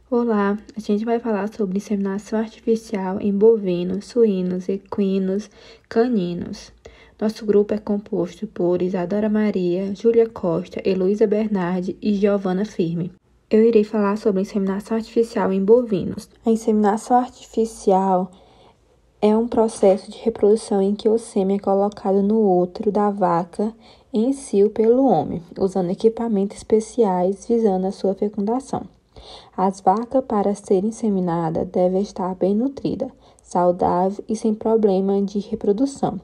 Olá, a gente vai falar sobre inseminação artificial em bovinos, suínos, equinos, caninos. Nosso grupo é composto por Isadora Maria, Júlia Costa, Heloísa Bernardi e Giovana Firme. Eu irei falar sobre a inseminação artificial em bovinos. A inseminação artificial é um processo de reprodução em que o sêmen é colocado no útero da vaca em cio pelo homem, usando equipamentos especiais visando a sua fecundação. As vacas, para serem inseminadas, devem estar bem nutridas, saudáveis e sem problema de reprodução.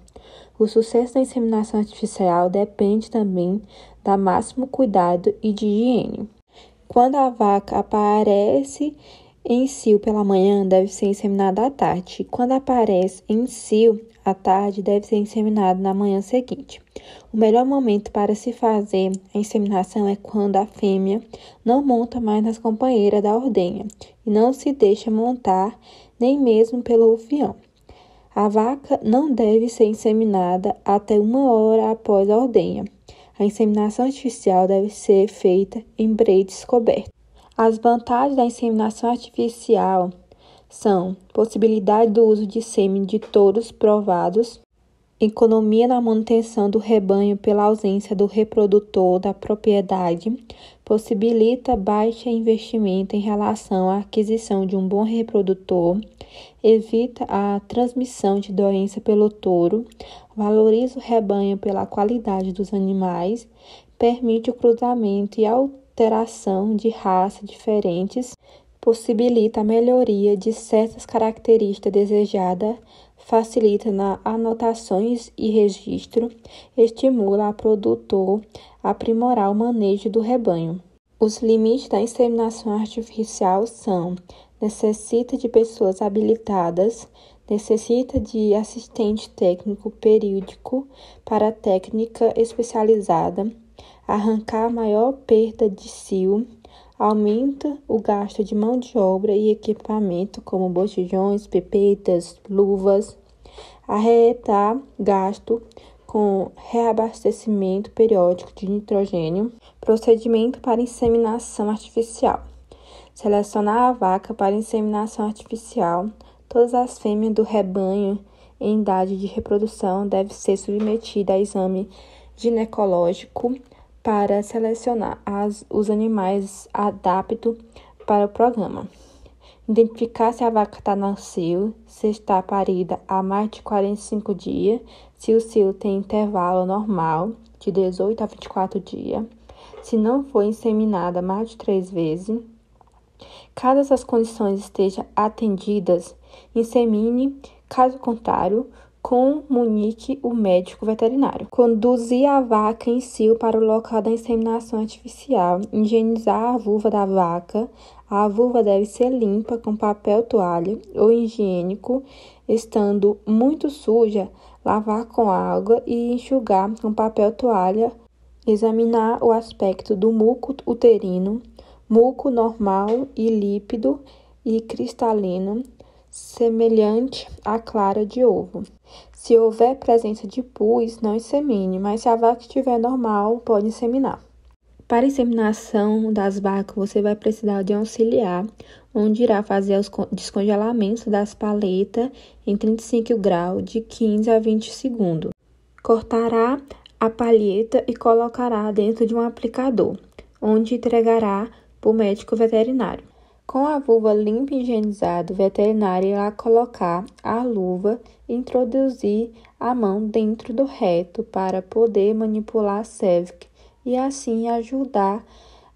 O sucesso da inseminação artificial depende também do máximo cuidado e de higiene. Quando a vaca aparece em cio pela manhã, deve ser inseminada à tarde. Quando aparece em cio à tarde, deve ser inseminada na manhã seguinte. O melhor momento para se fazer a inseminação é quando a fêmea não monta mais nas companheiras da ordenha e não se deixa montar nem mesmo pelo rufião. A vaca não deve ser inseminada até 1 hora após a ordenha. A inseminação artificial deve ser feita em bredes cobertos. As vantagens da inseminação artificial são possibilidade do uso de sêmen de touros provados, economia na manutenção do rebanho pela ausência do reprodutor da propriedade, possibilita baixo investimento em relação à aquisição de um bom reprodutor, evita a transmissão de doença pelo touro, valoriza o rebanho pela qualidade dos animais, permite o cruzamento e alteração de raças diferentes, possibilita a melhoria de certas características desejadas, facilita nas anotações e registro, estimula a produtor a aprimorar o manejo do rebanho. Os limites da inseminação artificial são: necessita de pessoas habilitadas, necessita de assistente técnico períodico para técnica especializada, arrancar maior perda de cio, aumenta o gasto de mão de obra e equipamento como botijões, pipetas, luvas, arretar gasto com reabastecimento periódico de nitrogênio. Procedimento para inseminação artificial. Selecionar a vaca para inseminação artificial. Todas as fêmeas do rebanho em idade de reprodução devem ser submetidas a exame ginecológico para selecionar os animais adaptos para o programa. Identificar se a vaca está no cio, se está parida há mais de 45 dias, se o cio tem intervalo normal, de 18 a 24 dias, se não foi inseminada mais de 3 vezes. Caso essas condições estejam atendidas, insemine, caso contrário, comunique o médico veterinário. Conduzir a vaca em cio para o local da inseminação artificial. Higienizar a vulva da vaca. A vulva deve ser limpa com papel toalha ou higiênico. Estando muito suja, lavar com água e enxugar com papel toalha. Examinar o aspecto do muco uterino. Muco normal e lípido e cristalino, semelhante à clara de ovo. Se houver presença de pus, não insemine, mas se a vaca estiver normal, pode inseminar. Para a inseminação das vacas, você vai precisar de um auxiliar, onde irá fazer os descongelamentos das paletas em 35 graus de 15 a 20 segundos. Cortará a palheta e colocará dentro de um aplicador, onde entregará para o médico veterinário. Com a vulva limpa e higienizada, o veterinário irá colocar a luva e introduzir a mão dentro do reto para poder manipular a cervix e assim ajudar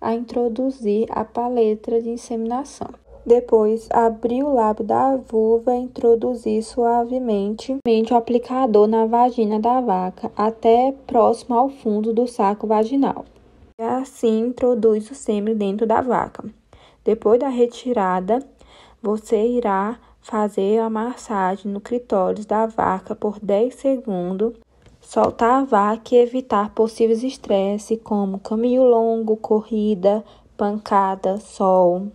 a introduzir a paleta de inseminação. Depois, abrir o lábio da vulva e introduzir suavemente o aplicador na vagina da vaca até próximo ao fundo do saco vaginal. E assim introduz o sêmen dentro da vaca. Depois da retirada, você irá fazer a massagem no clitóris da vaca por 10 segundos, soltar a vaca e evitar possíveis estresses como caminho longo, corrida, pancada, sol.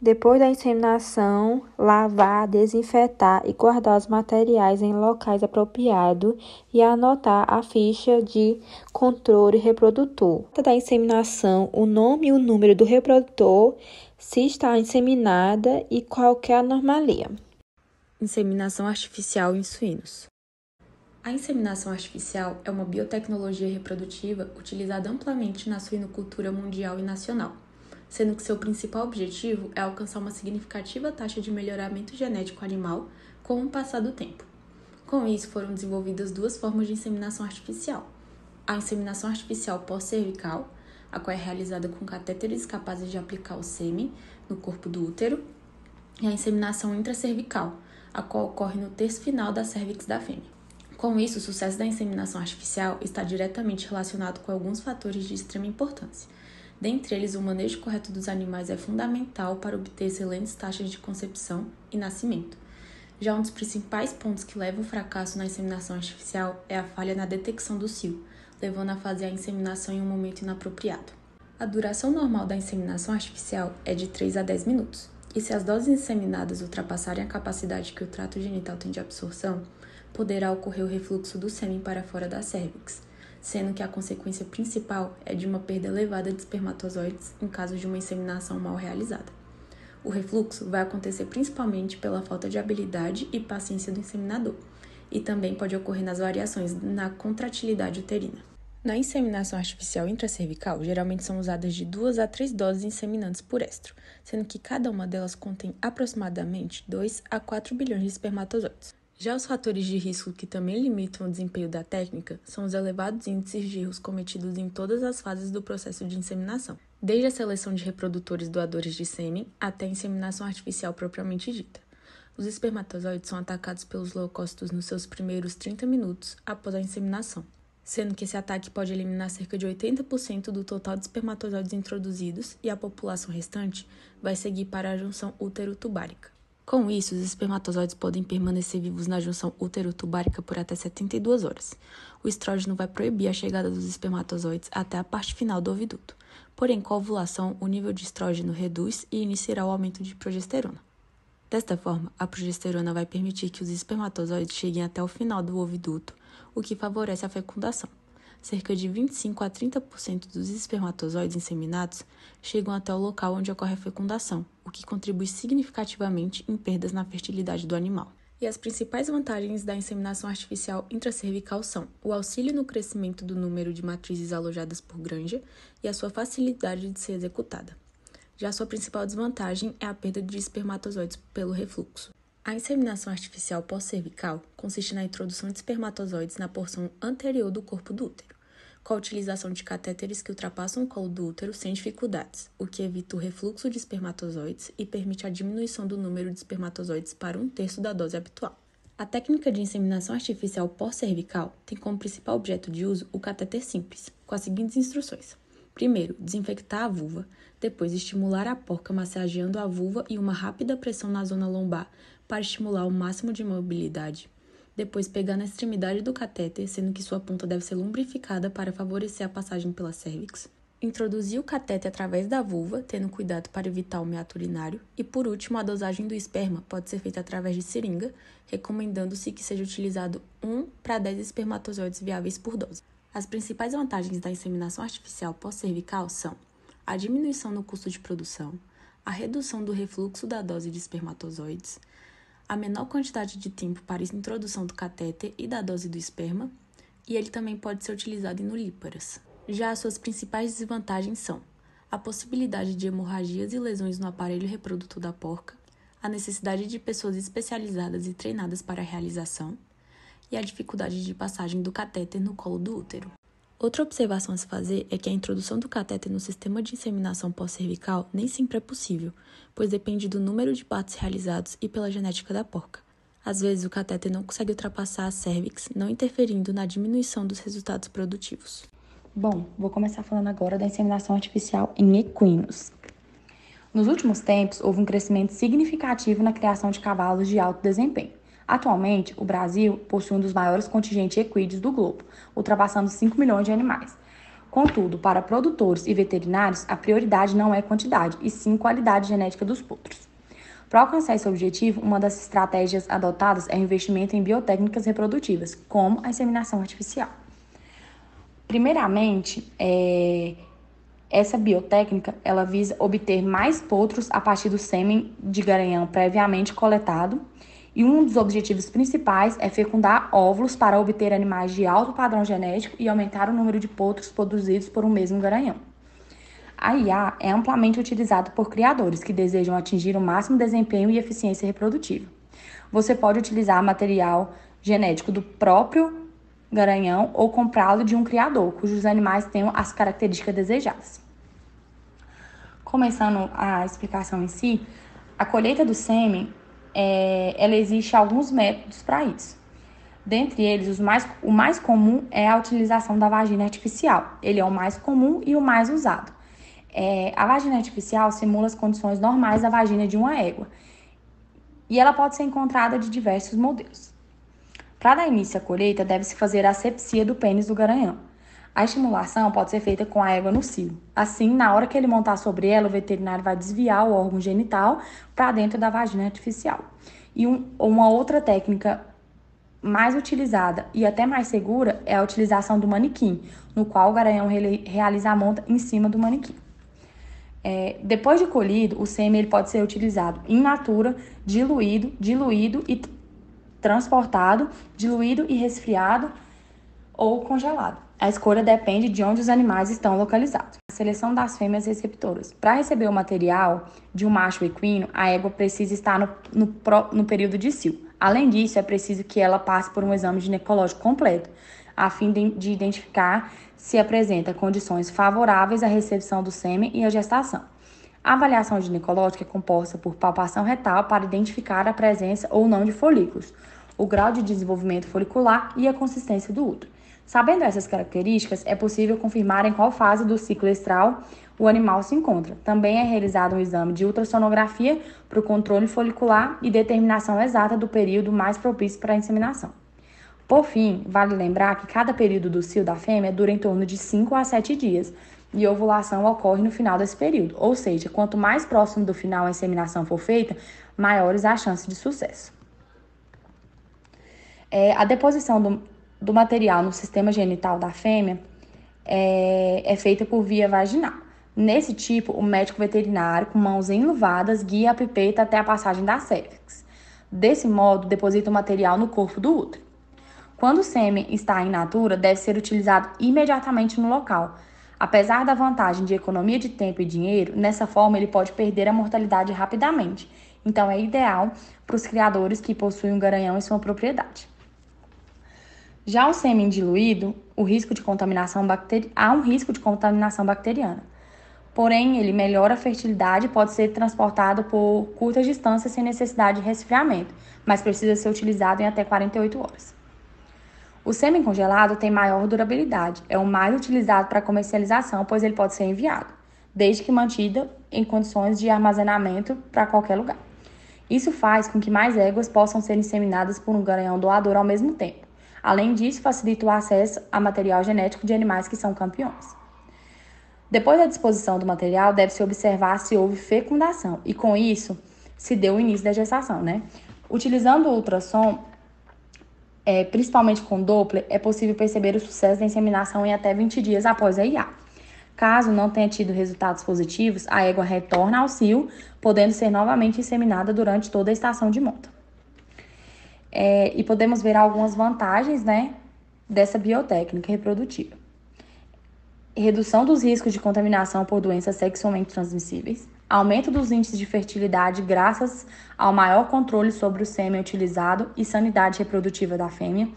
Depois da inseminação, lavar, desinfetar e guardar os materiais em locais apropriados e anotar a ficha de controle reprodutor. Da inseminação, o nome e o número do reprodutor, se está inseminada e qualquer anomalia. Inseminação artificial em suínos. A inseminação artificial é uma biotecnologia reprodutiva utilizada amplamente na suinocultura mundial e nacional, sendo que seu principal objetivo é alcançar uma significativa taxa de melhoramento genético animal com o passar do tempo. Com isso, foram desenvolvidas duas formas de inseminação artificial. A inseminação artificial pós-cervical, a qual é realizada com catéteres capazes de aplicar o sêmen no corpo do útero, e a inseminação intracervical, a qual ocorre no terço final da cérvix da fêmea. Com isso, o sucesso da inseminação artificial está diretamente relacionado com alguns fatores de extrema importância. Dentre eles, o manejo correto dos animais é fundamental para obter excelentes taxas de concepção e nascimento. Já um dos principais pontos que leva ao fracasso na inseminação artificial é a falha na detecção do cio, levando a fazer a inseminação em um momento inapropriado. A duração normal da inseminação artificial é de 3 a 10 minutos, e se as doses inseminadas ultrapassarem a capacidade que o trato genital tem de absorção, poderá ocorrer o refluxo do sêmen para fora da cérvix, sendo que a consequência principal é de uma perda elevada de espermatozoides em caso de uma inseminação mal realizada. O refluxo vai acontecer principalmente pela falta de habilidade e paciência do inseminador, e também pode ocorrer nas variações na contratilidade uterina. Na inseminação artificial intracervical, geralmente são usadas de 2 a 3 doses inseminantes por estro, sendo que cada uma delas contém aproximadamente 2 a 4 bilhões de espermatozoides. Já os fatores de risco que também limitam o desempenho da técnica são os elevados índices de erros cometidos em todas as fases do processo de inseminação, desde a seleção de reprodutores doadores de sêmen até a inseminação artificial propriamente dita. Os espermatozoides são atacados pelos leucócitos nos seus primeiros 30 minutos após a inseminação, sendo que esse ataque pode eliminar cerca de 80% do total de espermatozoides introduzidos e a população restante vai seguir para a junção útero-tubárica. Com isso, os espermatozoides podem permanecer vivos na junção útero-tubárica por até 72 horas. O estrógeno vai proibir a chegada dos espermatozoides até a parte final do oviduto. Porém, com a ovulação, o nível de estrógeno reduz e iniciará o aumento de progesterona. Desta forma, a progesterona vai permitir que os espermatozoides cheguem até o final do oviduto, o que favorece a fecundação. Cerca de 25 a 30% dos espermatozoides inseminados chegam até o local onde ocorre a fecundação, o que contribui significativamente em perdas na fertilidade do animal. E as principais vantagens da inseminação artificial intracervical são o auxílio no crescimento do número de matrizes alojadas por granja e a sua facilidade de ser executada. Já sua principal desvantagem é a perda de espermatozoides pelo refluxo. A inseminação artificial pós-cervical consiste na introdução de espermatozoides na porção anterior do corpo do útero, com a utilização de catéteres que ultrapassam o colo do útero sem dificuldades, o que evita o refluxo de espermatozoides e permite a diminuição do número de espermatozoides para 1/3 da dose habitual. A técnica de inseminação artificial pós-cervical tem como principal objeto de uso o catéter simples, com as seguintes instruções. Primeiro, desinfectar a vulva, depois estimular a porca massageando a vulva e uma rápida pressão na zona lombar para estimular o máximo de mobilidade. Depois, pegar na extremidade do catéter, sendo que sua ponta deve ser lubrificada para favorecer a passagem pela cérvix. Introduzir o catéter através da vulva, tendo cuidado para evitar o meato urinário. E, por último, a dosagem do esperma pode ser feita através de seringa, recomendando-se que seja utilizado 1 para 10 espermatozoides viáveis por dose. As principais vantagens da inseminação artificial pós-cervical são a diminuição no custo de produção, a redução do refluxo da dose de espermatozoides, a menor quantidade de tempo para a introdução do catéter e da dose do esperma, e ele também pode ser utilizado em nulíparas. Já as suas principais desvantagens são a possibilidade de hemorragias e lesões no aparelho reprodutor da porca, a necessidade de pessoas especializadas e treinadas para a realização, e a dificuldade de passagem do catéter no colo do útero. Outra observação a se fazer é que a introdução do catéter no sistema de inseminação pós-cervical nem sempre é possível, pois depende do número de partos realizados e pela genética da porca. Às vezes, o catéter não consegue ultrapassar a cérvix, não interferindo na diminuição dos resultados produtivos. Bom, vou começar falando agora da inseminação artificial em equinos. Nos últimos tempos, houve um crescimento significativo na criação de cavalos de alto desempenho. Atualmente, o Brasil possui um dos maiores contingentes equídeos do globo, ultrapassando 5 milhões de animais. Contudo, para produtores e veterinários, a prioridade não é quantidade, e sim qualidade genética dos potros. Para alcançar esse objetivo, uma das estratégias adotadas é o investimento em biotécnicas reprodutivas, como a inseminação artificial. Primeiramente, essa biotécnica ela visa obter mais potros a partir do sêmen de garanhão previamente coletado, e um dos objetivos principais é fecundar óvulos para obter animais de alto padrão genético e aumentar o número de potros produzidos por um mesmo garanhão. A IA é amplamente utilizada por criadores que desejam atingir o máximo desempenho e eficiência reprodutiva. Você pode utilizar material genético do próprio garanhão ou comprá-lo de um criador, cujos animais tenham as características desejadas. Começando a explicação em si, a colheita do sêmen, ela existe alguns métodos para isso. Dentre eles, o mais comum é a utilização da vagina artificial. Ele é o mais comum e o mais usado. A vagina artificial simula as condições normais da vagina de uma égua e ela pode ser encontrada de diversos modelos. Para dar início à colheita, deve-se fazer a asepsia do pênis do garanhão. A estimulação pode ser feita com a égua no cio. Assim, na hora que ele montar sobre ela, o veterinário vai desviar o órgão genital para dentro da vagina artificial. E uma outra técnica mais utilizada e até mais segura é a utilização do manequim, no qual o garanhão realiza a monta em cima do manequim. Depois de colhido, o sêmen ele pode ser utilizado in natura, diluído e transportado, diluído e resfriado ou congelado. A escolha depende de onde os animais estão localizados. A seleção das fêmeas receptoras. Para receber o material de um macho equino, a égua precisa estar no período de cio. Além disso, é preciso que ela passe por um exame ginecológico completo, a fim de identificar se apresenta condições favoráveis à recepção do sêmen e à gestação. A avaliação ginecológica é composta por palpação retal para identificar a presença ou não de folículos, o grau de desenvolvimento folicular e a consistência do útero. Sabendo essas características, é possível confirmar em qual fase do ciclo estral o animal se encontra. Também é realizado um exame de ultrassonografia para o controle folicular e determinação exata do período mais propício para a inseminação. Por fim, vale lembrar que cada período do cio da fêmea dura em torno de 5 a 7 dias e a ovulação ocorre no final desse período, ou seja, quanto mais próximo do final a inseminação for feita, maiores as chances de sucesso. A deposição do material no sistema genital da fêmea é feita por via vaginal. Nesse tipo, o médico veterinário, com mãos enluvadas, guia a pipeta até a passagem da cérvix. Desse modo, deposita o material no corpo do útero. Quando o sêmen está in natura, deve ser utilizado imediatamente no local. Apesar da vantagem de economia de tempo e dinheiro, nessa forma ele pode perder a mortalidade rapidamente. Então é ideal para os criadores que possuem um garanhão em sua propriedade. Já o sêmen diluído, há um risco de contaminação bacteriana. Porém, ele melhora a fertilidade e pode ser transportado por curtas distâncias sem necessidade de resfriamento, mas precisa ser utilizado em até 48 horas. O sêmen congelado tem maior durabilidade, é o mais utilizado para comercialização, pois ele pode ser enviado, desde que mantido em condições de armazenamento para qualquer lugar. Isso faz com que mais éguas possam ser inseminadas por um garanhão doador ao mesmo tempo. Além disso, facilita o acesso a material genético de animais que são campeões. Depois da disposição do material, deve-se observar se houve fecundação e, com isso, se deu o início da gestação, Utilizando o ultrassom, principalmente com Doppler, é possível perceber o sucesso da inseminação em até 20 dias após a IA. Caso não tenha tido resultados positivos, a égua retorna ao cio, podendo ser novamente inseminada durante toda a estação de monta. E podemos ver algumas vantagens, dessa biotécnica reprodutiva. Redução dos riscos de contaminação por doenças sexualmente transmissíveis, aumento dos índices de fertilidade graças ao maior controle sobre o sêmen utilizado e sanidade reprodutiva da fêmea,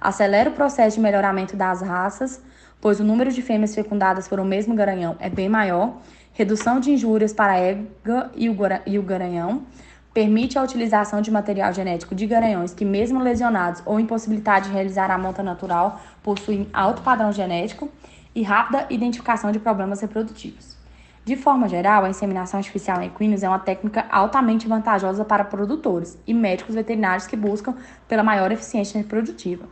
acelera o processo de melhoramento das raças, pois o número de fêmeas fecundadas por um mesmo garanhão é bem maior, redução de injúrias para a égua e o garanhão, permite a utilização de material genético de garanhões que, mesmo lesionados ou impossibilitados de realizar a monta natural, possuem alto padrão genético e rápida identificação de problemas reprodutivos. De forma geral, a inseminação artificial em equinos é uma técnica altamente vantajosa para produtores e médicos veterinários que buscam pela maior eficiência reprodutiva.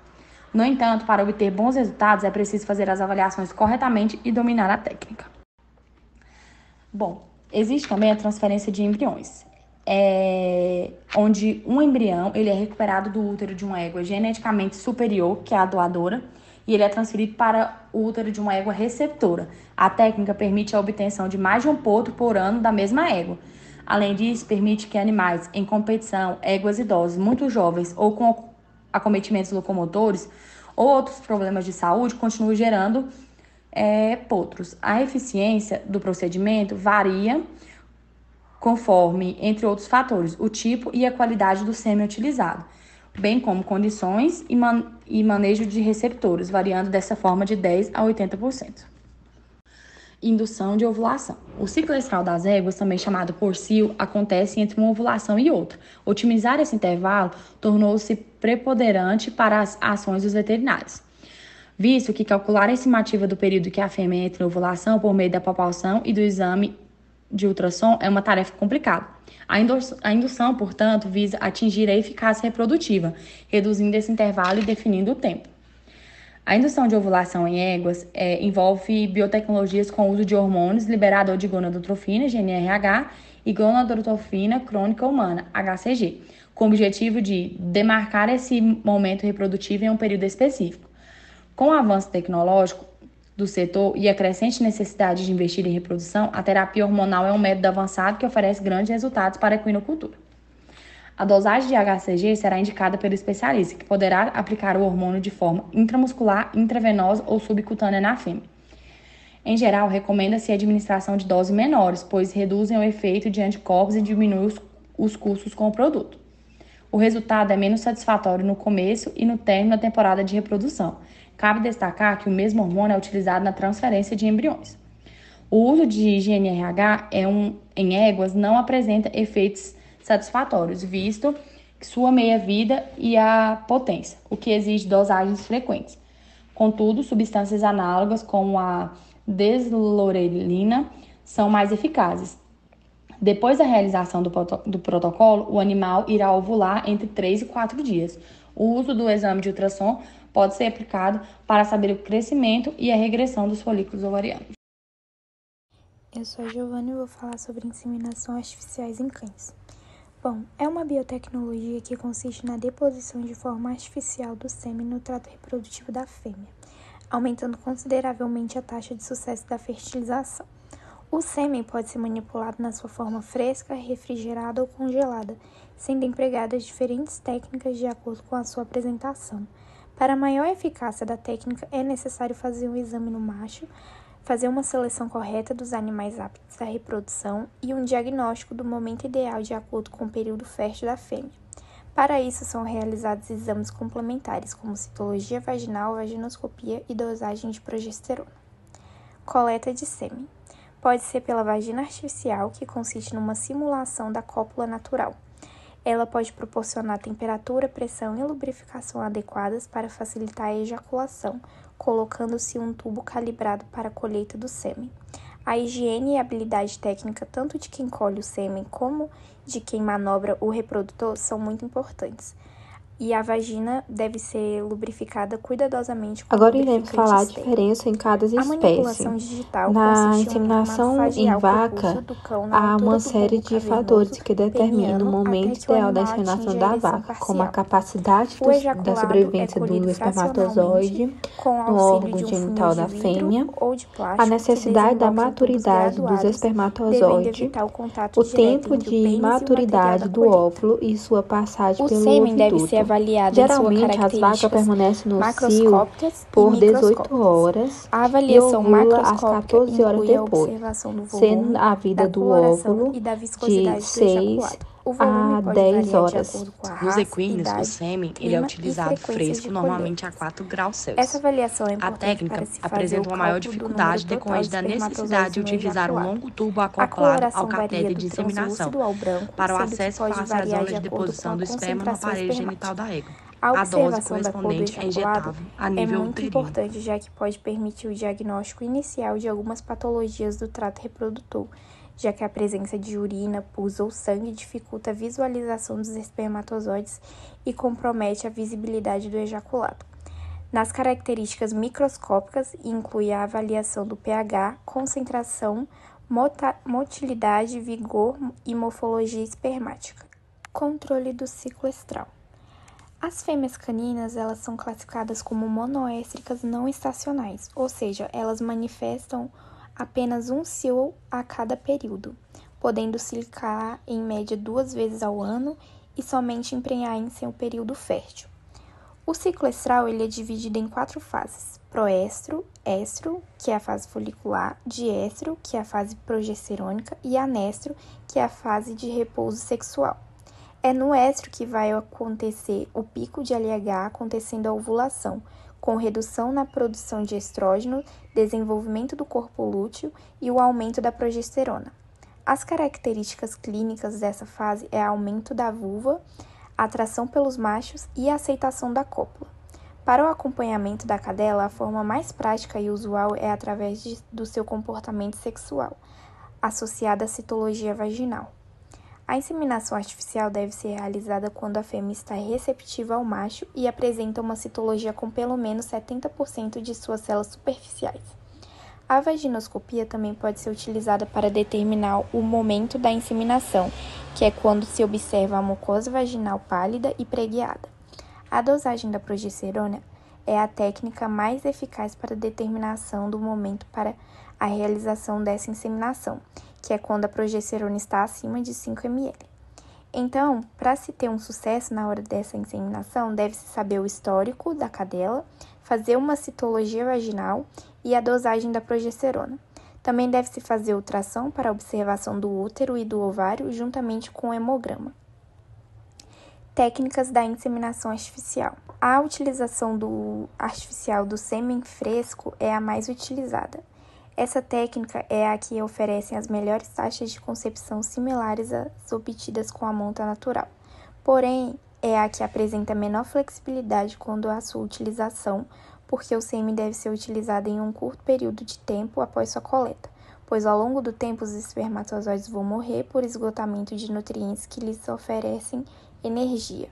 No entanto, para obter bons resultados, é preciso fazer as avaliações corretamente e dominar a técnica. Bom, existe também a transferência de embriões, onde um embrião ele é recuperado do útero de uma égua geneticamente superior, que é a doadora, e ele é transferido para o útero de uma égua receptora. A técnica permite a obtenção de mais de um potro por ano da mesma égua. Além disso, permite que animais em competição, éguas idosas, muito jovens ou com acometimentos locomotores ou outros problemas de saúde, continuem gerando potros. A eficiência do procedimento varia conforme, entre outros fatores, o tipo e a qualidade do sêmen utilizado, bem como condições e manejo de receptores, variando dessa forma de 10% a 80%. Indução de ovulação. O ciclo estral das éguas, também chamado porcil, acontece entre uma ovulação e outra. Otimizar esse intervalo tornou-se preponderante para as ações dos veterinários, visto que calcular a estimativa do período que a fêmea entra em ovulação por meio da palpação e do exame de ultrassom é uma tarefa complicada. A indução, portanto, visa atingir a eficácia reprodutiva, reduzindo esse intervalo e definindo o tempo. A indução de ovulação em éguas envolve biotecnologias com uso de hormônios liberador de gonadotrofina, GnRH, e gonadotrofina crônica humana, HCG, com o objetivo de demarcar esse momento reprodutivo em um período específico. Com o avanço tecnológico do setor e a crescente necessidade de investir em reprodução, a terapia hormonal é um método avançado que oferece grandes resultados para a equinocultura. A dosagem de HCG será indicada pelo especialista, que poderá aplicar o hormônio de forma intramuscular, intravenosa ou subcutânea na fêmea. Em geral, recomenda-se a administração de doses menores, pois reduzem o efeito de anticorpos e diminuem os custos com o produto. O resultado é menos satisfatório no começo e no término da temporada de reprodução. Cabe destacar que o mesmo hormônio é utilizado na transferência de embriões. O uso de GnRH em éguas não apresenta efeitos satisfatórios, visto sua meia-vida e a potência, o que exige dosagens frequentes. Contudo, substâncias análogas como a deslorelina são mais eficazes. Depois da realização do protocolo, o animal irá ovular entre 3 e 4 dias. O uso do exame de ultrassom pode ser aplicado para saber o crescimento e a regressão dos folículos ovarianos. Eu sou a Giovana e vou falar sobre inseminação artificiais em cães. Bom, é uma biotecnologia que consiste na deposição de forma artificial do sêmen no trato reprodutivo da fêmea, aumentando consideravelmente a taxa de sucesso da fertilização. O sêmen pode ser manipulado na sua forma fresca, refrigerada ou congelada, sendo empregadas diferentes técnicas de acordo com a sua apresentação. Para maior eficácia da técnica, é necessário fazer um exame no macho, fazer uma seleção correta dos animais aptos à reprodução e um diagnóstico do momento ideal de acordo com o período fértil da fêmea. Para isso, são realizados exames complementares, como citologia vaginal, vaginoscopia e dosagem de progesterona. Coleta de sêmen. Pode ser pela vagina artificial, que consiste numa simulação da cópula natural. Ela pode proporcionar temperatura, pressão e lubrificação adequadas para facilitar a ejaculação, colocando-se um tubo calibrado para a colheita do sêmen. A higiene e a habilidade técnica tanto de quem colhe o sêmen como de quem manobra o reprodutor são muito importantes. E a vagina deve ser lubrificada cuidadosamente com Agora iremos falar a externo. diferença em cada A espécie. manipulação digital Na consiste inseminação em em vaca, há uma série de fatores que determinam o momento ideal da inseminação da vaca, como a capacidade da sobrevivência do espermatozoide no órgão genital da fêmea, a necessidade da maturidade dos espermatozoides, o tempo de maturidade do óvulo e sua passagem pelo oviduto. Geralmente, as vacas permanecem no cio por 18 horas e ovula às 14 horas depois, sendo a vida do óvulo de 6 a 10 horas. Nos equinos, o sêmen ele é utilizado fresco, normalmente a 4 graus Celsius. Essa avaliação é A importante técnica para se fazer apresenta o uma maior cálculo do dificuldade número total decorrente da de necessidade de espermatozoides no utilizar um ejaculado. longo tubo A acoplado coloração ao varia catéter do de inseminação translúcido ao branco, para o sendo que acesso pode fácil às variar zonas de de acordo com deposição a do esperma no concentração aparelho genital espermática. da égua. A A dose observação da cor do correspondente é ejaculado injetável a é nível muito uterino. importante, já que pode permitir o diagnóstico inicial de algumas patologias do trato reprodutor, já que a presença de urina, pus ou sangue dificulta a visualização dos espermatozoides e compromete a visibilidade do ejaculado. Nas características microscópicas, inclui a avaliação do pH, concentração, motilidade, vigor e morfologia espermática. Controle do ciclo estral. As fêmeas caninas, elas são classificadas como monoéstricas não estacionais, ou seja, elas manifestam apenas um cio a cada período, podendo ciclar em média 2 vezes ao ano e somente emprenhar em seu período fértil. O ciclo estral ele é dividido em 4 fases: proéstro, éstro, que é a fase folicular, diéstro, que é a fase progesterônica, e anéstro, que é a fase de repouso sexual. É no éstro que vai acontecer o pico de LH, acontecendo a ovulação, com redução na produção de estrógeno, desenvolvimento do corpo lúteo e o aumento da progesterona. As características clínicas dessa fase é aumento da vulva, atração pelos machos e aceitação da cópula. Para o acompanhamento da cadela, a forma mais prática e usual é através do seu comportamento sexual, associada à citologia vaginal. A inseminação artificial deve ser realizada quando a fêmea está receptiva ao macho e apresenta uma citologia com pelo menos 70% de suas células superficiais. A vaginoscopia também pode ser utilizada para determinar o momento da inseminação, que é quando se observa a mucosa vaginal pálida e pregueada. A dosagem da progesterona é a técnica mais eficaz para a determinação do momento para a realização dessa inseminação, que é quando a progesterona está acima de 5 ml. Então, para se ter um sucesso na hora dessa inseminação, deve-se saber o histórico da cadela, fazer uma citologia vaginal e a dosagem da progesterona. Também deve-se fazer ultrassom para observação do útero e do ovário, juntamente com o hemograma. Técnicas da inseminação artificial. A utilização artificial do sêmen fresco é a mais utilizada. Essa técnica é a que oferece as melhores taxas de concepção similares às obtidas com a monta natural. Porém, é a que apresenta menor flexibilidade quando a sua utilização, porque o sêmen deve ser utilizado em um curto período de tempo após sua coleta, pois ao longo do tempo os espermatozoides vão morrer por esgotamento de nutrientes que lhes oferecem energia.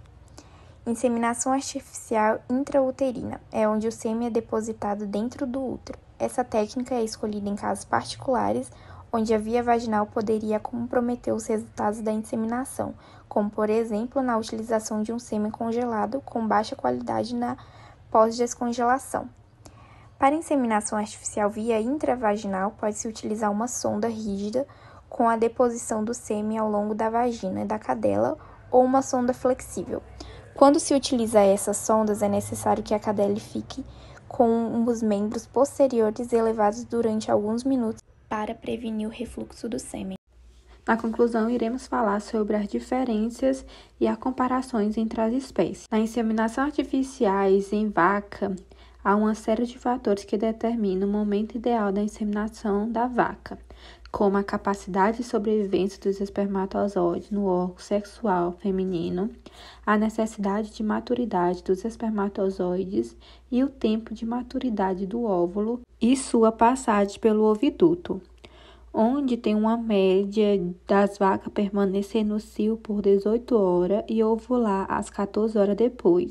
Inseminação artificial intrauterina é onde o sêmen é depositado dentro do útero. Essa técnica é escolhida em casos particulares, onde a via vaginal poderia comprometer os resultados da inseminação, como, por exemplo, na utilização de um sêmen congelado com baixa qualidade na pós-descongelação. Para inseminação artificial via intravaginal, pode-se utilizar uma sonda rígida com a deposição do sêmen ao longo da vagina da cadela ou uma sonda flexível. Quando se utiliza essas sondas, é necessário que a cadela fique com os membros posteriores elevados durante alguns minutos para prevenir o refluxo do sêmen. Na conclusão, iremos falar sobre as diferenças e as comparações entre as espécies. Na inseminação artificiais em vaca, há uma série de fatores que determinam o momento ideal da inseminação da vaca, como a capacidade de sobrevivência dos espermatozoides no órgão sexual feminino, a necessidade de maturidade dos espermatozoides e o tempo de maturidade do óvulo e sua passagem pelo oviduto, onde tem uma média das vacas permanecer no cio por 18 horas e ovular às 14 horas depois,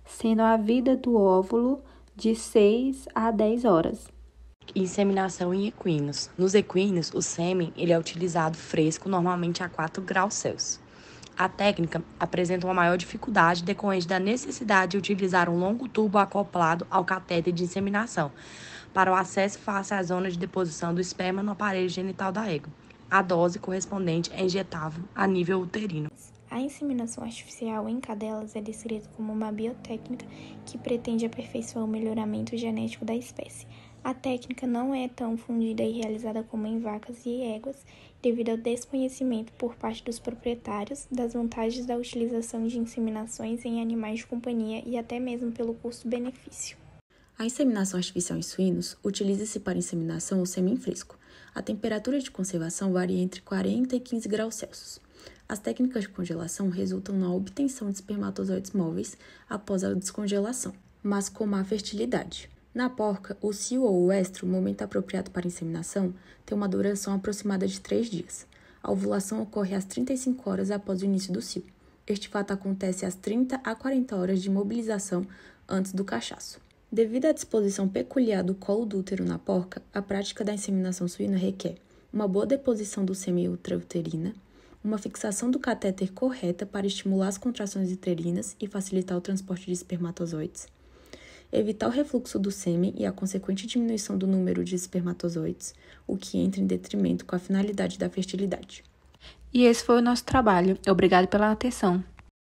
sendo a vida do óvulo de 6 a 10 horas. Inseminação em equinos. Nos equinos, o sêmen ele é utilizado fresco, normalmente a 4 graus Celsius. A técnica apresenta uma maior dificuldade decorrente da necessidade de utilizar um longo tubo acoplado ao catéter de inseminação para o acesso fácil à zona de deposição do esperma no aparelho genital da égua. A dose correspondente é injetável a nível uterino. A inseminação artificial em cadelas é descrita como uma biotécnica que pretende aperfeiçoar o melhoramento genético da espécie. A técnica não é tão difundida e realizada como em vacas e éguas, devido ao desconhecimento por parte dos proprietários das vantagens da utilização de inseminações em animais de companhia e até mesmo pelo custo-benefício. A inseminação artificial em suínos utiliza-se para inseminação o sêmen fresco. A temperatura de conservação varia entre 40 e 15 graus Celsius. As técnicas de congelação resultam na obtenção de espermatozoides móveis após a descongelação, mas com má fertilidade. Na porca, o cio ou o estro, o momento apropriado para inseminação, tem uma duração aproximada de 3 dias. A ovulação ocorre às 35 horas após o início do cio. Este fato acontece às 30 a 40 horas de mobilização antes do cachaço. Devido à disposição peculiar do colo do útero na porca, a prática da inseminação suína requer uma boa deposição do sêmen intrauterina, uma fixação do catéter correta para estimular as contrações uterinas e facilitar o transporte de espermatozoides, evitar o refluxo do sêmen e a consequente diminuição do número de espermatozoides, o que entra em detrimento com a finalidade da fertilidade. E esse foi o nosso trabalho. Obrigado pela atenção.